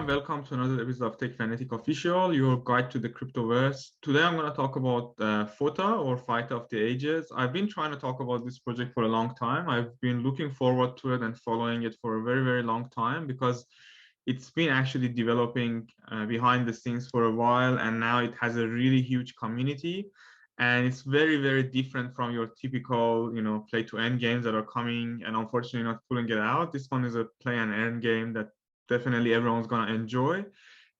and welcome to another episode of Techfanaticofficial, your guide to the Cryptoverse. Today I'm going to talk about FOTA, or Fight of the Ages. I've been trying to talk about this project for a long time. I've been looking forward to it and following it for a very, very long time because it's been actually developing behind the scenes for a while, and now it has a really huge community. And it's very, very different from your typical, play to earn games that are coming and unfortunately not pulling it out. This one is a play and earn game that definitely everyone's going to enjoy.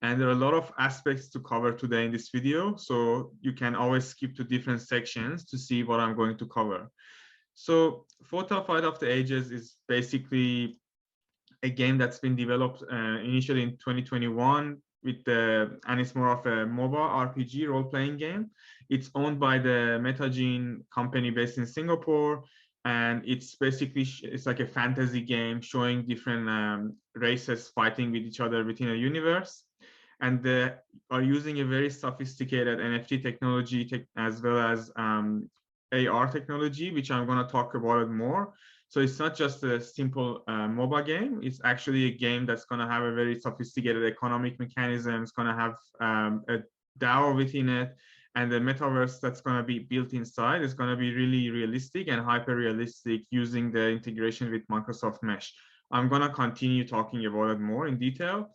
And there are a lot of aspects to cover today in this video. So you can always skip to different sections to see what I'm going to cover. So FOTA Fight of the Ages is basically a game that's been developed initially in 2021 and it's more of a MOBA-RPG role-playing game. It's owned by the MetaVpad company based in Singapore. And it's basically, it's like a fantasy game showing different races fighting with each other within a universe. And they are using a very sophisticated NFT technology as well as AR technology, which I'm going to talk about it more. So it's not just a simple MOBA game. It's actually a game that's going to have a very sophisticated economic mechanism. It's going to have a DAO within it. And the metaverse that's going to be built inside is going to be really realistic and hyper realistic using the integration with Microsoft Mesh. I'm going to continue talking about it more in detail.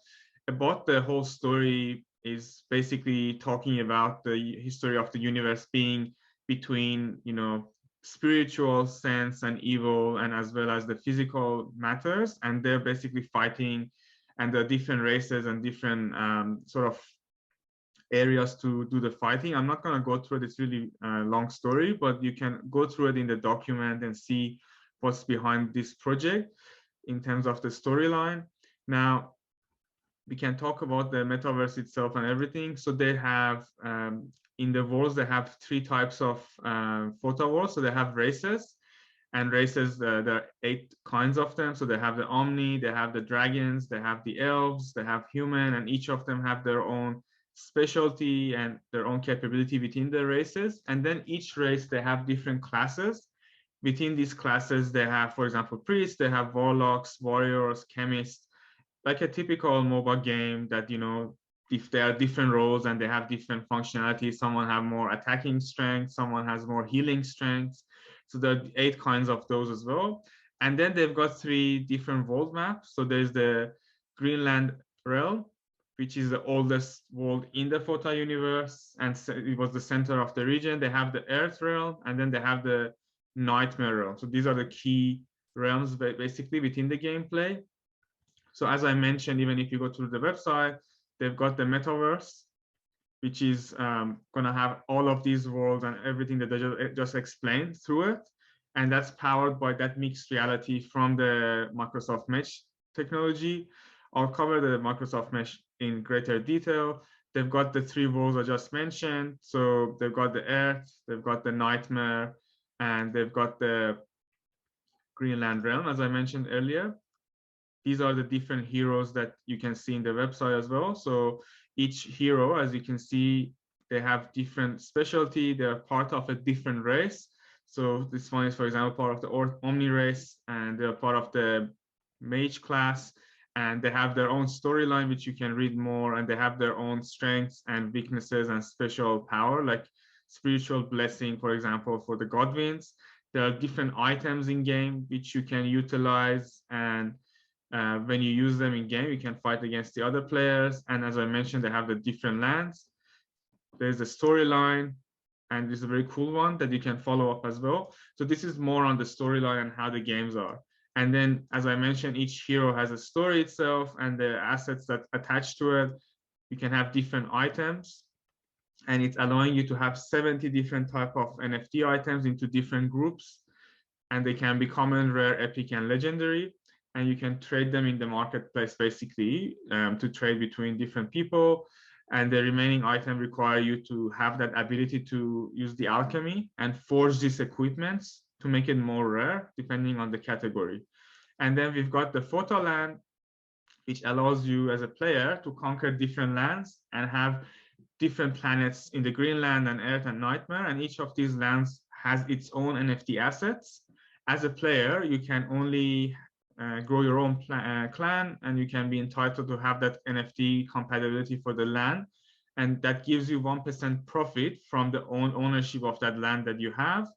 About the whole story is basically talking about the history of the universe being between, spiritual sense and evil, and as well as the physical matters. And they're basically fighting, and the different races and different sort of areas to do the fighting. I'm not going to go through this really long story, but you can go through it in the document and see what's behind this project in terms of the storyline. Now, we can talk about the metaverse itself and everything. So they have, in the worlds, they have three types of FOTA worlds. So they have races, and races, there are 8 kinds of them. So they have the Omni, they have the dragons, they have the elves, they have human, and each of them have their own specialty and their own capability within the races. And then each race, they have different classes. Within these classes, they have, for example, priests, they have warlocks, warriors, chemists, like a typical MOBA game that, if there are different roles and they have different functionalities, someone have more attacking strength, someone has more healing strength. So there are 8 kinds of those as well. And then they've got 3 different world maps. So there's the Greenland realm, which is the oldest world in the FOTA universe, and it was the center of the region. They have the Earth realm, and then they have the Nightmare realm. So these are the key realms basically within the gameplay. So as I mentioned, even if you go to the website, they've got the metaverse, which is going to have all of these worlds and everything that they just explained through it. And that's powered by that mixed reality from the Microsoft Mesh technology. I'll cover the Microsoft Mesh in greater detail. They've got the 3 worlds I just mentioned. So they've got the Earth, they've got the Nightmare, and they've got the Greenland realm, as I mentioned earlier. These are the different heroes that you can see in the website as well. So each hero, as you can see, they have different specialty. They're part of a different race. So this one is, for example, part of the Omni race, and they're part of the Mage class. And they have their own storyline, which you can read more, and they have their own strengths and weaknesses and special power, like spiritual blessing, for example, for the Godwins. There are different items in game which you can utilize, and when you use them in game, you can fight against the other players. And as I mentioned, they have the different lands. There's the storyline, and this is a very cool one that you can follow up as well. So this is more on the storyline and how the games are. And then, as I mentioned, each hero has a story itself and the assets that attach to it. You can have different items, and it's allowing you to have 70 different type of NFT items into different groups. And they can be common, rare, epic, and legendary. And you can trade them in the marketplace, basically, to trade between different people. And the remaining item require you to have that ability to use the alchemy and forge these equipments to make it more rare, depending on the category. And then we've got the FOTA land, which allows you as a player to conquer different lands and have different planets in the Greenland and Earth and Nightmare. And each of these lands has its own NFT assets. As a player, you can only grow your own clan, and you can be entitled to have that NFT compatibility for the land. And that gives you 1% profit from the ownership of that land that you have.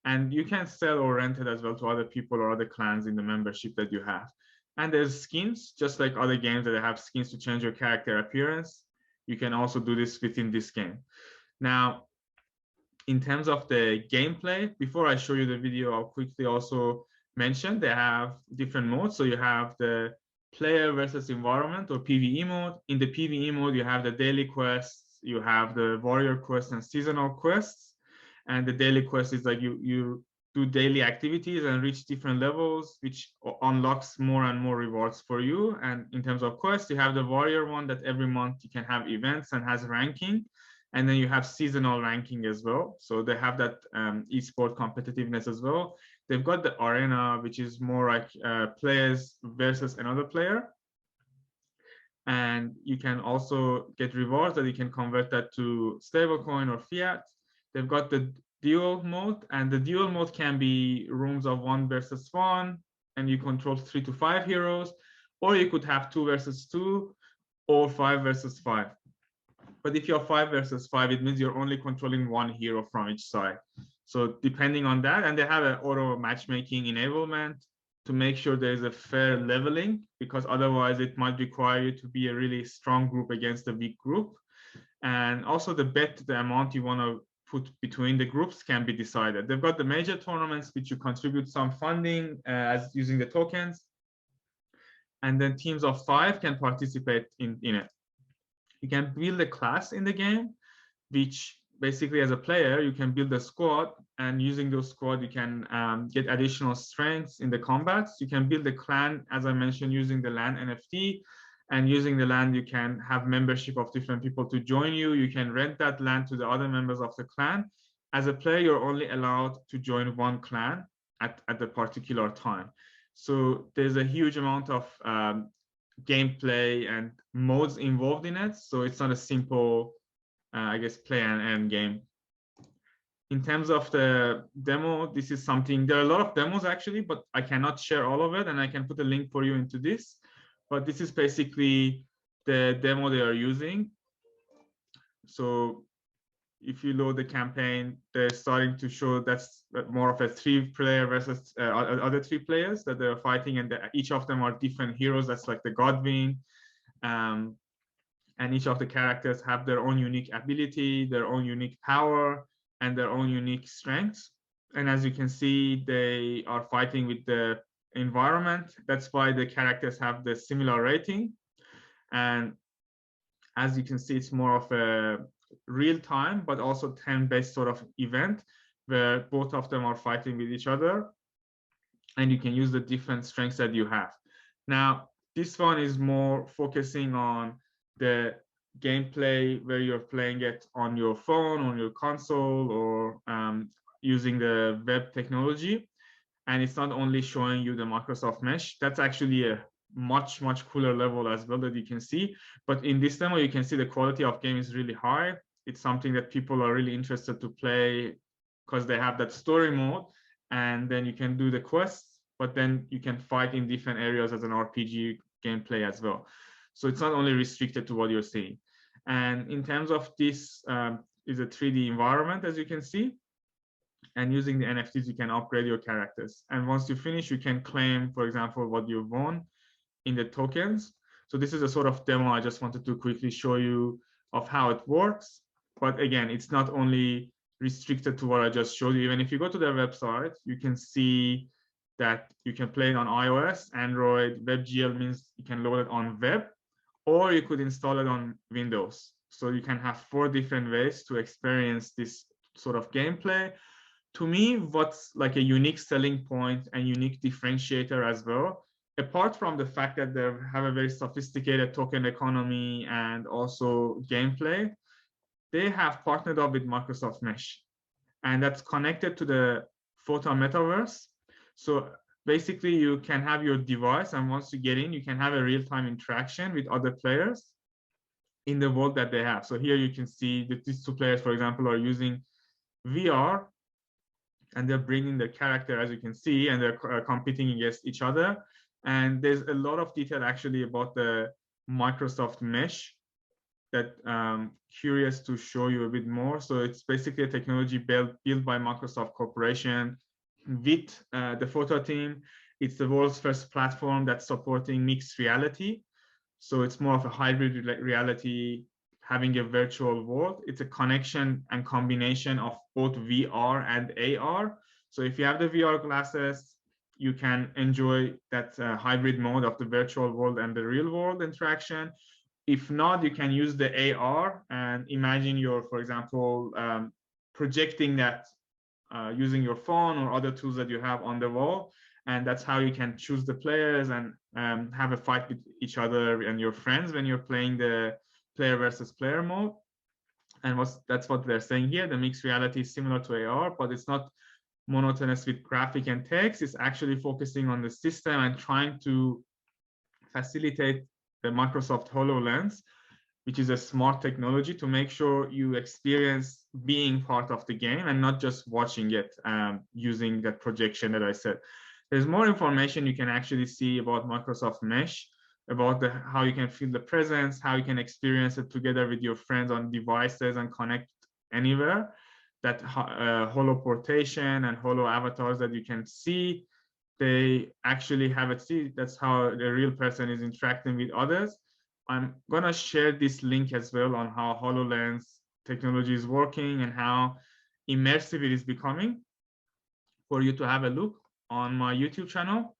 And you can sell or rent it as well to other people or other clans in the membership that you have. And there's skins, just like other games that have skins to change your character appearance. You can also do this within this game. Now, in terms of the gameplay, before I show you the video, I'll quickly also mention they have different modes. So you have the player versus environment or PvE mode. In the PvE mode, you have the daily quests, you have the warrior quests and seasonal quests. And the daily quest is like you do daily activities and reach different levels, which unlocks more and more rewards for you. And in terms of quests, you have the warrior one that every month you can have events and has ranking. And then you have seasonal ranking as well. So they have that esport competitiveness as well. They've got the arena, which is more like players versus another player. And you can also get rewards that you can convert that to stablecoin or fiat. They've got the duel mode, and the duel mode can be rooms of 1 versus 1, and you control 3 to 5 heroes, or you could have 2 versus 2 or 5 versus 5. But if you're 5 versus 5, it means you're only controlling 1 hero from each side. So depending on that, and they have an auto matchmaking enablement to make sure there's a fair leveling, because otherwise it might require you to be a really strong group against a weak group. And also the amount you want to put between the groups can be decided. They've got the major tournaments, which you contribute some funding as using the tokens. And then teams of 5 can participate in it. You can build a class in the game, which basically as a player, you can build a squad, and using those squad, you can get additional strengths in the combats. You can build a clan, as I mentioned, using the land NFT, and using the land, you can have membership of different people to join you. You can rent that land to the other members of the clan. As a player, you're only allowed to join one clan at the particular time. So there's a huge amount of gameplay and modes involved in it. So it's not a simple, I guess, play and end game. In terms of the demo, this is something, there are a lot of demos actually, but I cannot share all of it, and I can put a link for you into this. But this is basically the demo they are using. So if you load the campaign, they're starting to show that's more of a 3-player versus other 3 players that they're fighting, and each of them are different heroes. That's like the Godwin. And each of the characters have their own unique ability, their own unique power, and their own unique strengths. And as you can see, they are fighting with the environment. That's why the characters have the similar rating. And as you can see, it's more of a real time, but also turn-based sort of event where both of them are fighting with each other, and you can use the different strengths that you have. Now, this one is more focusing on the gameplay where you're playing it on your phone, on your console, or using the web technology. And it's not only showing you the Microsoft Mesh. That's actually a much cooler level as well that you can see. But in this demo, you can see the quality of game is really high. It's something that people are really interested to play because they have that story mode, and then you can do the quests, but then you can fight in different areas as an RPG gameplay as well. So it's not only restricted to what you're seeing. And in terms of this is a 3D environment, as you can see. And using the NFTs, you can upgrade your characters. And once you finish, you can claim, for example, what you've won in the tokens. So this is a sort of demo I just wanted to quickly show you of how it works. But again, it's not only restricted to what I just showed you. Even if you go to their website, you can see that you can play it on iOS, Android. WebGL means you can load it on web, or you could install it on Windows. So you can have 4 different ways to experience this sort of gameplay. To me, what's like a unique selling point and unique differentiator as well, apart from the fact that they have a very sophisticated token economy and also gameplay, they have partnered up with Microsoft Mesh, and that's connected to the FOTA metaverse. So basically you can have your device, and once you get in, you can have a real-time interaction with other players in the world that they have. So here you can see that these 2 players, for example, are using VR, and they're bringing the character, as you can see, and they're competing against each other. And there's a lot of detail actually about the Microsoft Mesh that curious to show you a bit more. So it's basically a technology built by Microsoft Corporation with the FOTA team. It's the world's first platform that's supporting mixed reality. So it's more of a hybrid reality, having a virtual world. It's a connection and combination of both VR and AR. So if you have the VR glasses, you can enjoy that hybrid mode of the virtual world and the real world interaction. If not, you can use the AR and imagine you're, for example, projecting that using your phone or other tools that you have on the wall. And that's how you can choose the players and have a fight with each other and your friends when you're playing the player versus player mode. And that's what they're saying here. The mixed reality is similar to AR, but it's not monotonous with graphic and text. It's actually focusing on the system and trying to facilitate the Microsoft HoloLens, which is a smart technology to make sure you experience being part of the game and not just watching it using that projection that I said. There's more information you can actually see about Microsoft Mesh, about how you can feel the presence, how you can experience it together with your friends on devices and connect anywhere. That holoportation and holo avatars that you can see, they actually have it. See, that's how the real person is interacting with others. I'm gonna share this link as well on how HoloLens technology is working and how immersive it is becoming for you to have a look on my YouTube channel.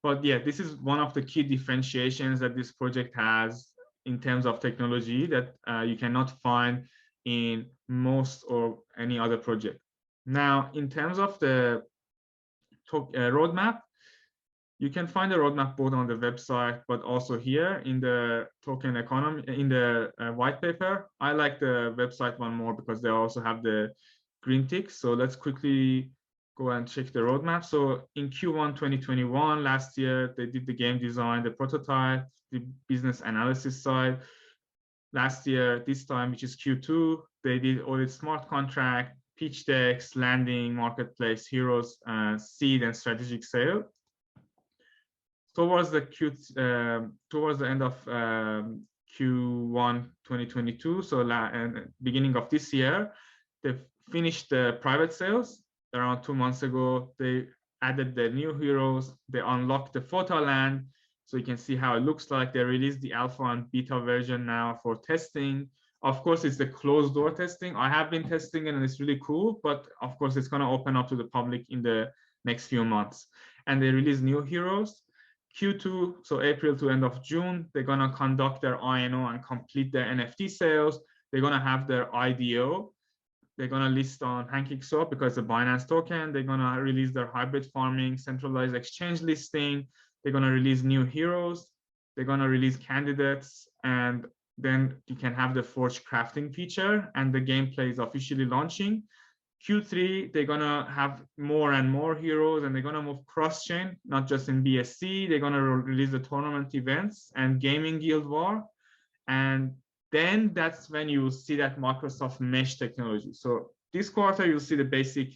But yeah, this is one of the key differentiations that this project has in terms of technology that you cannot find in most or any other project. Now, in terms of the roadmap, you can find the roadmap both on the website, but also here in the token economy, in the white paper. I like the website one more because they also have the green ticks. So let's quickly go and check the roadmap. So in Q1 2021, last year, they did the game design, the prototype, the business analysis side. Last year, this time, which is Q2, they did all the smart contract, pitch decks, landing, marketplace, heroes, seed, and strategic sale. Towards the end of Q1 2022, so beginning of this year, they finished the private sales around 2 months ago. They added the new heroes. They unlocked the FOTA land, so you can see how it looks like. They released the alpha and beta version now for testing. Of course, it's the closed door testing. I have been testing it and it's really cool, but of course, it's going to open up to the public in the next few months. And they released new heroes. Q2, so April to end of June, they're going to conduct their INO and complete their NFT sales. They're going to have their IDO. They're going to list on PancakeSwap because it's a Binance token. They're going to release their hybrid farming, centralized exchange listing. They're going to release new heroes. They're going to release candidates. And then you can have the Forge crafting feature, and the gameplay is officially launching. Q3, they're going to have more and more heroes, and they're going to move cross-chain, not just in BSC. They're going to release the tournament events and gaming guild war. And then that's when you see that Microsoft Mesh technology. So this quarter, you'll see the basic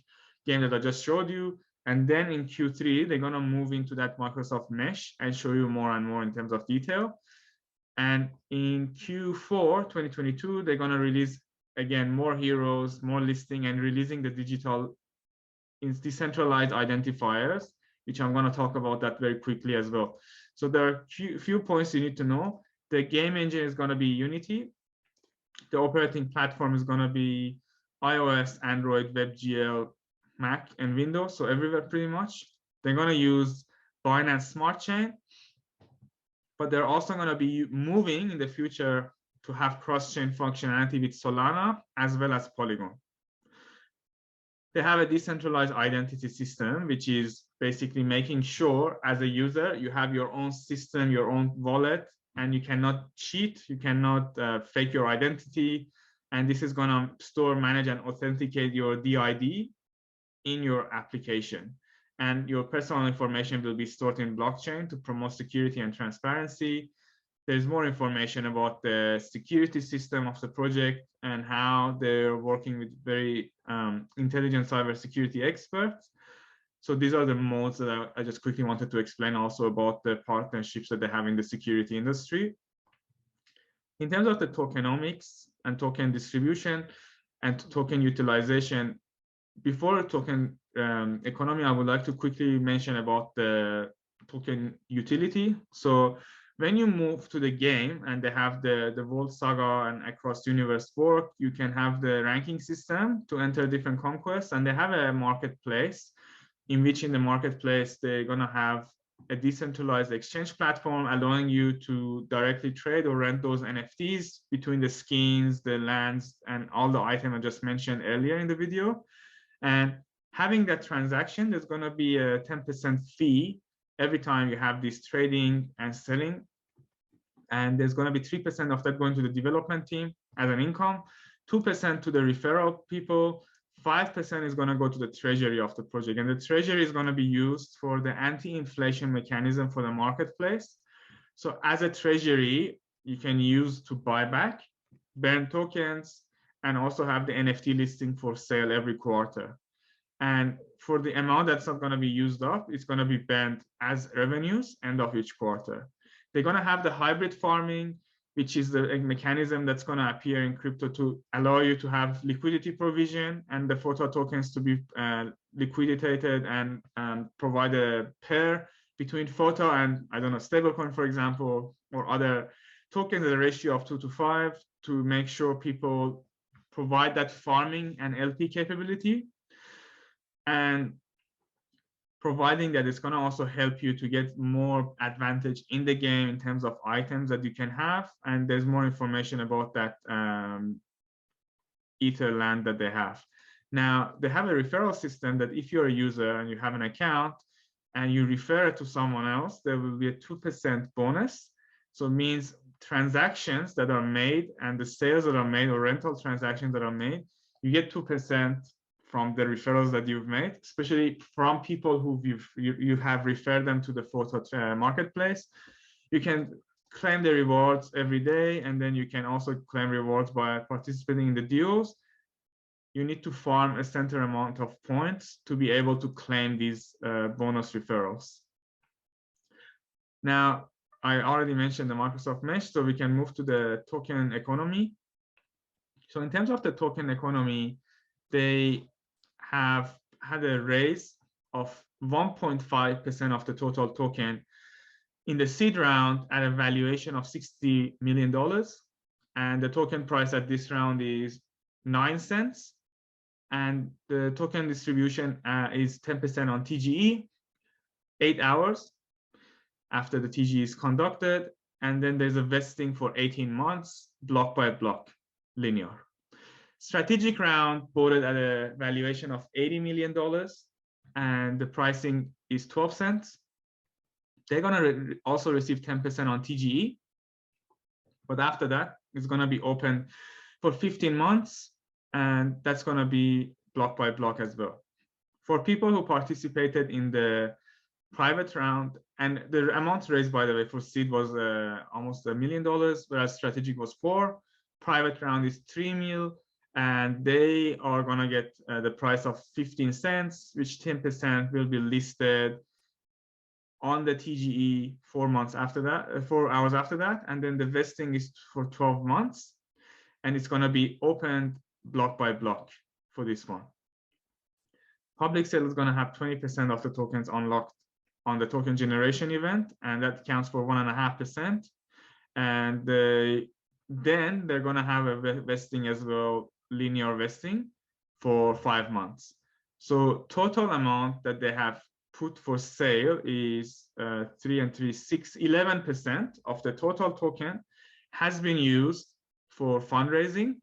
game that I just showed you. And then in Q3, they're going to move into that Microsoft Mesh and show you more and more in terms of detail. And in Q4 2022, they're going to release again more heroes, more listing, and releasing the digital decentralized identifiers, which I'm going to talk about that very quickly as well. So there are a few points you need to know. The game engine is going to be Unity. The operating platform is going to be iOS, Android, WebGL, Mac, and Windows, so everywhere pretty much. They're going to use Binance Smart Chain, but they're also going to be moving in the future to have cross-chain functionality with Solana as well as Polygon. They have a decentralized identity system, which is basically making sure as a user, you have your own system, your own wallet, and you cannot cheat, you cannot fake your identity. And this is going to store, manage, and authenticate your DID in your application. And your personal information will be stored in blockchain to promote security and transparency. There's more information about the security system of the project and how they're working with very intelligent cybersecurity experts. So these are the modes that I just quickly wanted to explain, also about the partnerships that they have in the security industry. In terms of the tokenomics and token distribution and token utilization, before token economy, I would like to quickly mention about the token utility. So when you move to the game and they have the World Saga and Across Universe work, you can have the ranking system to enter different conquests, and they have a marketplace in which in the marketplace, they're gonna have a decentralized exchange platform allowing you to directly trade or rent those NFTs between the skins, the lands, and all the items I just mentioned earlier in the video. And having that transaction, there's gonna be a 10% fee every time you have this trading and selling. And there's gonna be 3% of that going to the development team as an income, 2% to the referral people, 5% is going to go to the treasury of the project, and the treasury is going to be used for the anti-inflation mechanism for the marketplace. So as a treasury, you can use to buy back, burn tokens, and also have the NFT listing for sale every quarter. And for the amount that's not going to be used up, it's going to be burned as revenues end of each quarter. They're going to have the hybrid farming, which is the mechanism that's going to appear in crypto to allow you to have liquidity provision and the FOTA tokens to be liquidated and provide a pair between FOTA and, I don't know, stablecoin, for example, or other tokens at a ratio of 2 to 5 to make sure people provide that farming and LP capability. And providing that it's going to also help you to get more advantage in the game in terms of items that you can have. And there's more information about that Ether land that they have. Now, they have a referral system that if you're a user and you have an account and you refer it to someone else, there will be a 2% bonus. So it means transactions that are made and the sales that are made or rental transactions that are made, you get 2% from the referrals that you've made, especially from people who you have referred them to the FOTA marketplace. You can claim the rewards every day, and then you can also claim rewards by participating in the deals. You need to farm a certain amount of points to be able to claim these bonus referrals. Now, I already mentioned the Microsoft Mesh, so we can move to the token economy. So in terms of the token economy, they have had a raise of 1.5% of the total token in the seed round at a valuation of $60 million. And the token price at this round is 9 cents. And the token distribution is 10% on TGE, 8 hours after the TGE is conducted. And then there's a vesting for 18 months, block by block, linear. Strategic round voted at a valuation of $80 million, and the pricing is 12 cents. They're going to also receive 10% on TGE, but after that, it's going to be open for 15 months, and that's going to be block by block as well. For people who participated in the private round, and the amount raised, by the way, for seed was almost $1 million, whereas strategic was 4. Private round is 3 mil. And they are going to get the price of 15 cents, which 10% will be listed on the TGE 4 months after that, 4 hours after that. And then the vesting is for 12 months. And it's going to be opened block by block for this one. Public sale is going to have 20% of the tokens unlocked on the token generation event, and that counts for 1.5%. And then they're going to have a vesting as well, linear vesting for 5 months. So total amount that they have put for sale is 3 and 3, 6, 11% of the total token has been used for fundraising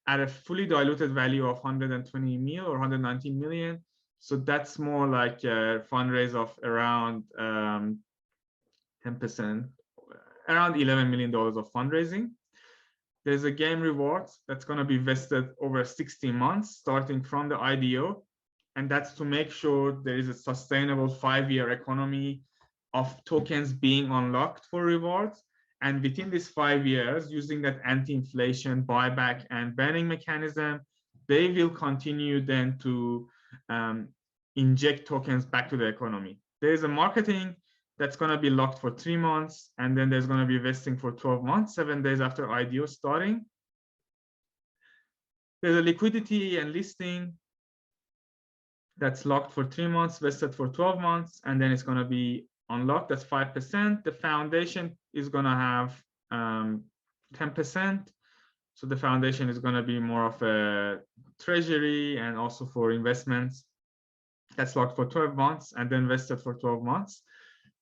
at a fully diluted value of 120 mil or 119 million. So that's more like a fundraise of around 10%, around $11 million of fundraising. There's a game rewards that's going to be vested over 16 months, starting from the IDO. And that's to make sure there is a sustainable 5-year economy of tokens being unlocked for rewards. And within these 5 years, using that anti-inflation buyback and banning mechanism, they will continue then to inject tokens back to the economy. There's a marketing that's going to be locked for 3 months, and then there's going to be vesting for 12 months, 7 days after IDO starting. There's a liquidity and listing that's locked for 3 months, vested for 12 months, and then it's going to be unlocked. That's 5%. The foundation is going to have 10%. So the foundation is going to be more of a treasury and also for investments. That's locked for 12 months and then vested for 12 months.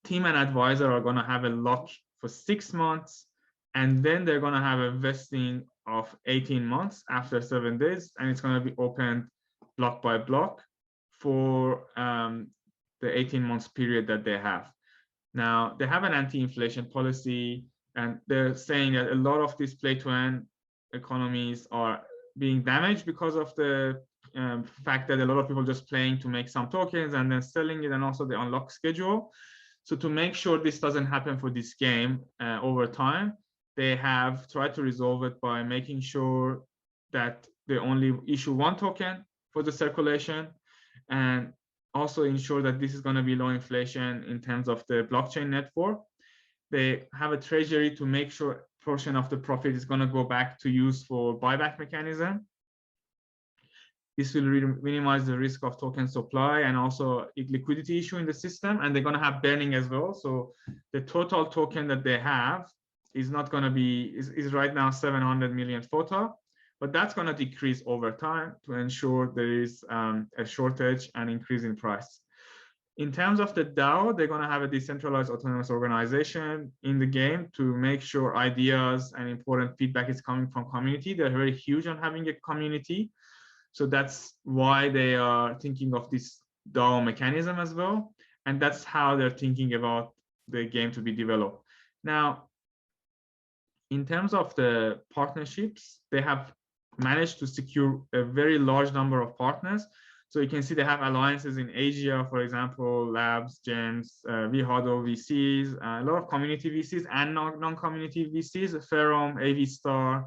Team and advisor are going to have a lock for 6 months, and then they're going to have a vesting of 18 months after 7 days, and it's going to be opened block by block for the 18 months period that they have. Now, they have an anti-inflation policy, and they're saying that a lot of these play-to-earn economies are being damaged because of the fact that a lot of people just playing to make some tokens and then selling it, and also the unlock schedule. So to make sure this doesn't happen for this game over time, they have tried to resolve it by making sure that they only issue 1 token for the circulation, and also ensure that this is going to be low inflation in terms of the blockchain network. They have a treasury to make sure portion of the profit is going to go back to use for buyback mechanism. This will minimize the risk of token supply and also liquidity issue in the system. And they're going to have burning as well. So the total token that they have is not going to be, is right now 700 million FOTA, but that's going to decrease over time to ensure there is a shortage and increase in price. In terms of the DAO, they're going to have a decentralized autonomous organization in the game to make sure ideas and important feedback is coming from community. They're very huge on having a community. So that's why they are thinking of this DAO mechanism as well. And that's how they're thinking about the game to be developed. Now, in terms of the partnerships, they have managed to secure a very large number of partners. So you can see they have alliances in Asia, for example, Labs, Gems, vHuddle VCs, a lot of community VCs and non-community VCs, Ferrum, AV Star,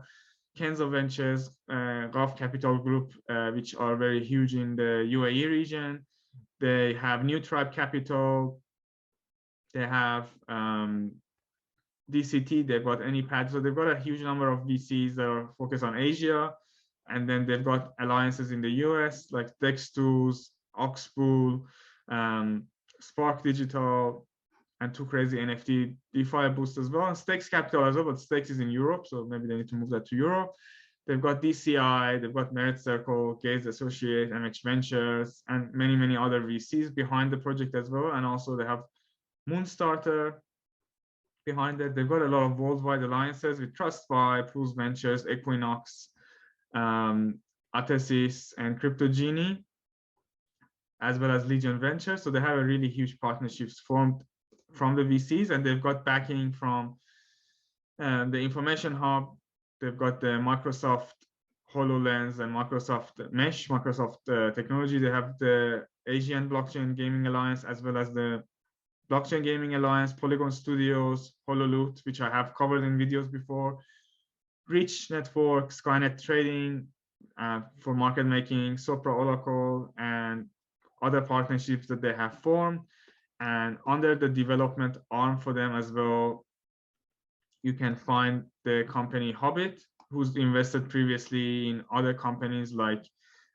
Kenzo Ventures, Gulf Capital Group, which are very huge in the UAE region. They have New Tribe Capital. They have DCT. They've got MetaVpad. So they've got a huge number of VCs that are focused on Asia. And then they've got alliances in the US, like Dextools, Oxpool, Spark Digital, and Too Crazy NFT, DeFi Boost as well, and Stakes Capital as well, but Stakes is in Europe, so maybe they need to move that to Europe. They've got DCI, they've got Merit Circle, Gaze Associate, MH Ventures, and many, many other VCs behind the project as well. And also they have Moonstarter behind it. They've got a lot of worldwide alliances with TrustBuy, Pools Ventures, Equinox, Atesis, and CryptoGenie, as well as Legion Ventures. So they have a really huge partnerships formed from the VCs, and they've got backing from the Information Hub. They've got the Microsoft HoloLens and Microsoft Mesh, Microsoft Technology. They have the Asian Blockchain Gaming Alliance, as well as the Blockchain Gaming Alliance, Polygon Studios, HoloLoot, which I have covered in videos before, Rich Network, Skynet Trading for market making, Sopra Oracle, and other partnerships that they have formed. And under the development arm for them as well, you can find the company Hobbit, who's invested previously in other companies like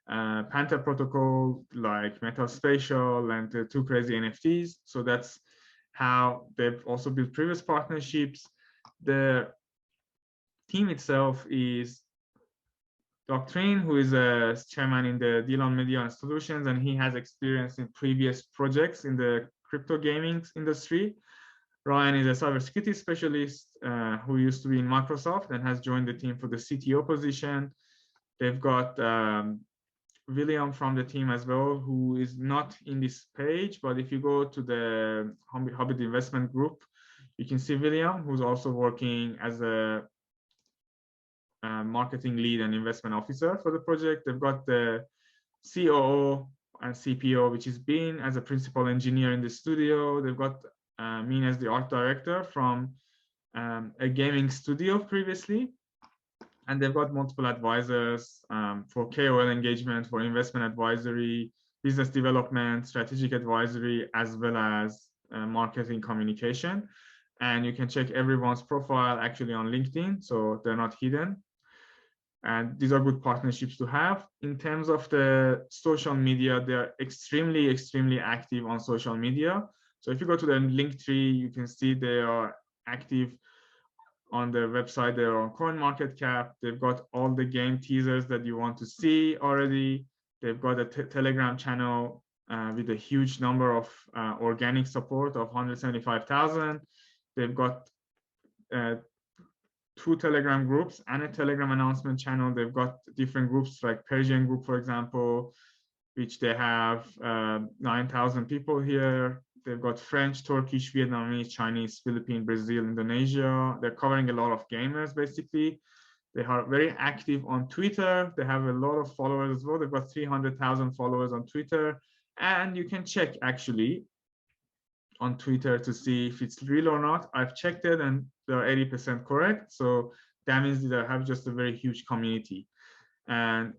Panther Protocol, like Metaspatial, and the Too Crazy NFTs. So that's how they've also built previous partnerships. The team itself is Doctrine, who is a chairman in the Dillon Media and Solutions, and he has experience in previous projects in the crypto gaming industry. Ryan is a cybersecurity specialist who used to be in Microsoft and has joined the team for the CTO position. They've got William from the team as well, who is not in this page, but if you go to the Hobbit Investment Group, you can see William, who's also working as a marketing lead and investment officer for the project. They've got the COO and CPO, which is Bean, as a principal engineer in the studio. They've got Min as the art director from a gaming studio previously. And they've got multiple advisors for KOL engagement, for investment advisory, business development, strategic advisory, as well as marketing communication. And you can check everyone's profile actually on LinkedIn, so they're not hidden. And these are good partnerships to have. In terms of the social media, they're extremely, extremely active on social media. So if you go to their link tree, you can see they are active on their website. They're on CoinMarketCap. They've got all the game teasers that you want to see already. They've got a Telegram channel with a huge number of organic support of 175,000. They've got 2 Telegram groups and a Telegram announcement channel. They've got different groups like Persian group, for example, which they have 9,000 people here. They've got French, Turkish, Vietnamese, Chinese, Philippines, Brazil, Indonesia. They're covering a lot of gamers, basically. They are very active on Twitter. They have a lot of followers as well. They've got 300,000 followers on Twitter. And you can check actually on Twitter to see if it's real or not. I've checked it and they're 80% correct. So that means they have just a very huge community. And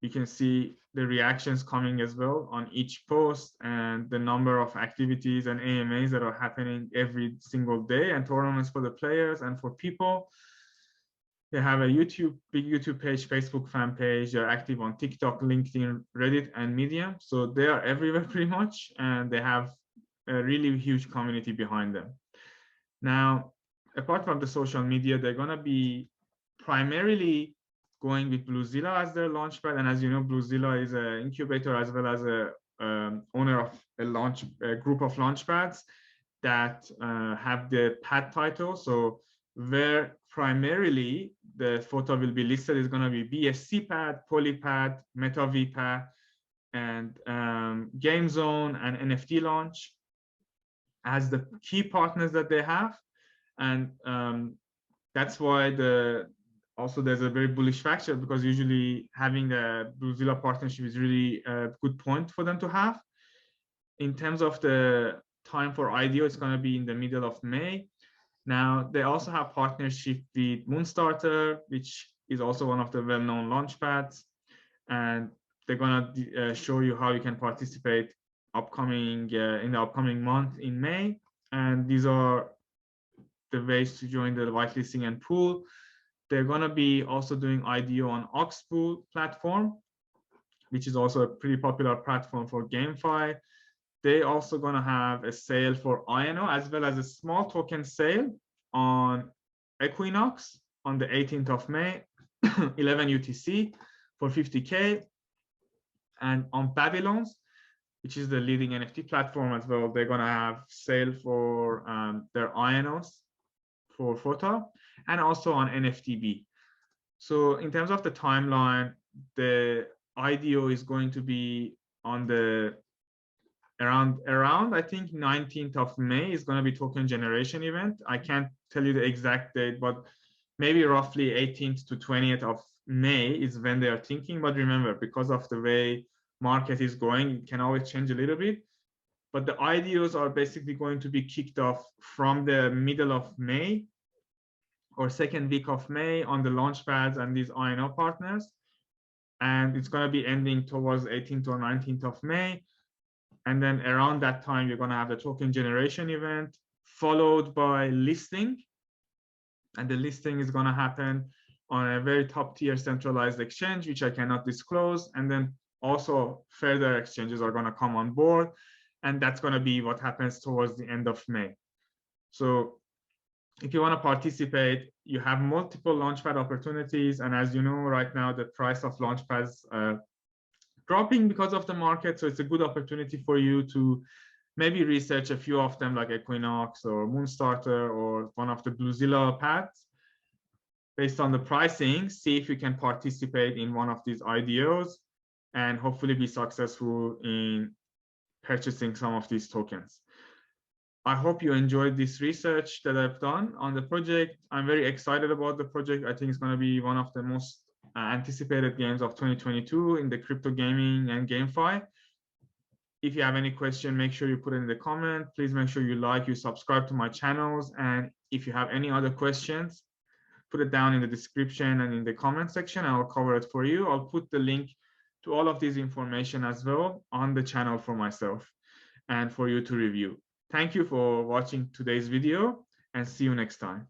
you can see the reactions coming as well on each post and the number of activities and AMAs that are happening every single day, and tournaments for the players and for people. They have a big YouTube page, Facebook fan page. They're active on TikTok, LinkedIn, Reddit, and Medium. So they are everywhere pretty much, and they have a really huge community behind them. Now, apart from the social media, they're going to be primarily going with Bluezilla as their launchpad. And as you know, Bluezilla is an incubator as well as a owner of a group of launchpads that have the pad title. So where primarily the FOTA will be listed is going to be Bscpad, Polypad, MetaVpad, and Gamezone and NFT Launch as the key partners that they have. And that's why also there's a very bullish factor, because usually having the Bluezilla partnership is really a good point for them to have. In terms of the time for IDO, it's going to be in the middle of May. Now, they also have partnership with Moonstarter, which is also one of the well-known launchpads. And they're going to show you how you can participate in the upcoming month in May. And these are the ways to join the whitelisting and pool. They're going to be also doing IDO on Oxpool platform, which is also a pretty popular platform for GameFi. They also going to have a sale for INO as well as a small token sale on Equinox on the 18th of May, 11 UTC for 50K. And on Babylons, which is the leading NFT platform as well, they're going to have sale for their INOs for FOTA, and also on NFTB. So in terms of the timeline, the IDO is going to be on the around I think 19th of May is going to be token generation event. I can't tell you the exact date, but maybe roughly 18th to 20th of May is when they are thinking. But remember, because of the way market is going, it can always change a little bit. But the IDOs are basically going to be kicked off from the middle of May or second week of May on the Launchpads and these INO partners. And it's going to be ending towards 18th or 19th of May. And then around that time, you're going to have the token generation event, followed by listing. And the listing is going to happen on a very top tier centralized exchange, which I cannot disclose. And then also further exchanges are going to come on board. And that's going to be what happens towards the end of May. So if you want to participate, you have multiple Launchpad opportunities. And as you know, right now, the price of Launchpads dropping because of the market. So it's a good opportunity for you to maybe research a few of them like Equinox or Moonstarter or one of the Bluezilla pads. Based on the pricing, see if you can participate in one of these IDOs and hopefully be successful in purchasing some of these tokens. I hope you enjoyed this research that I've done on the project. I'm very excited about the project. I think it's going to be one of the most anticipated games of 2022 in the crypto gaming and GameFi. If you have any question, make sure you put it in the comment. Please make sure you subscribe to my channels. And if you have any other questions, put it down in the description and in the comment section. I'll cover it for you. I'll put the link to all of this information as well on the channel for myself and for you to review. Thank you for watching today's video, and see you next time.